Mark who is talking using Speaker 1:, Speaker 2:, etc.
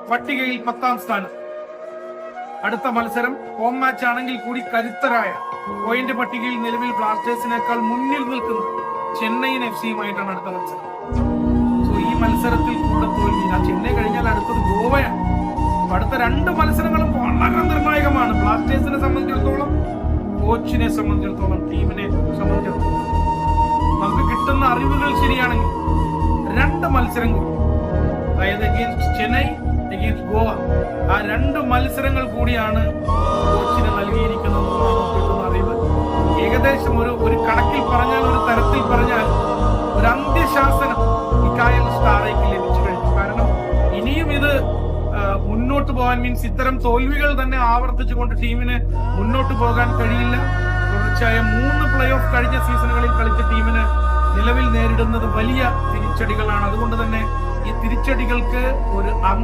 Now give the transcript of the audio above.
Speaker 1: പട്ടികയിൽ 10ാം സ്ഥാനം. അടുത്ത മത്സരം ഹോം മാച്ച് ആണെങ്കിൽ കൂടി കരുത്തരായ പോയിന്റ് പട്ടികയിൽ നിലവിൽ ബ്ലാസ്റ്റേഴ്സിനേക്കാൾ മുന്നിൽ നിൽക്കുന്ന ചെന്നൈയിൻ FC-യുമായിട്ടാണ് അടുത്ത മത്സരം. സോ ഈ മത്സരത്തിൽ കൂടെ തോൽവി, ചെന്നൈ കഴിഞ്ഞാൽ അടുത്തത് ഗോവയാണ്. അടുത്ത 2 മത്സരങ്ങളും വളരെ നിർണായകമാണ്. ബ്ലാസ്റ്റേഴ്സിനെ സംബന്ധിച്ചിടത്തോളം, കോച്ചിനെ സംബന്ധിച്ചിടത്തോളം, ടീമിനെ സംബന്ധിച്ചിടത്തോളം. നമുക്ക് കിട്ടുന്ന അറിവുകൾ ശരിയാണെങ്കിൽ 2 മത്സരം കൂടി, അതായത് അഗെയിൻസ്റ്റ് ചെന്നൈ, അഗെയിൻസ്റ്റ് ഗോവ, ആ 2 മത്സരങ്ങൾ കൂടിയാണ് കോച്ചിന് നൽകിയിരിക്കുന്നത് കിട്ടുന്ന അറിവ്. ഏകദേശം ഒരു കണക്കിൽ പറഞ്ഞാൽ, ഒരു തരത്തിൽ പറഞ്ഞാൽ ഒരു അന്ത്യശാസനം മിക്കായേൽ സ്റ്റാറേക്ക് ലഭിച്ചു കഴിഞ്ഞു. കാരണം ഇനിയും ഇത് മുന്നോട്ട് പോകാൻ, മീൻസ് ഇത്തരം തോൽവികൾ തന്നെ ആവർത്തിച്ചുകൊണ്ട് ടീമിന് മുന്നോട്ട് പോകാൻ കഴിയില്ല. തുടർച്ചയായ 3 പ്ലേ ഓഫ് കഴിഞ്ഞ സീസണുകളിൽ കളിച്ച ടീമിന് നിലവിൽ നേരിടുന്നത് വലിയ തിരിച്ചടികളാണ്. അതുകൊണ്ട് തന്നെ ഈ തിരിച്ചടികൾക്ക് ഒരു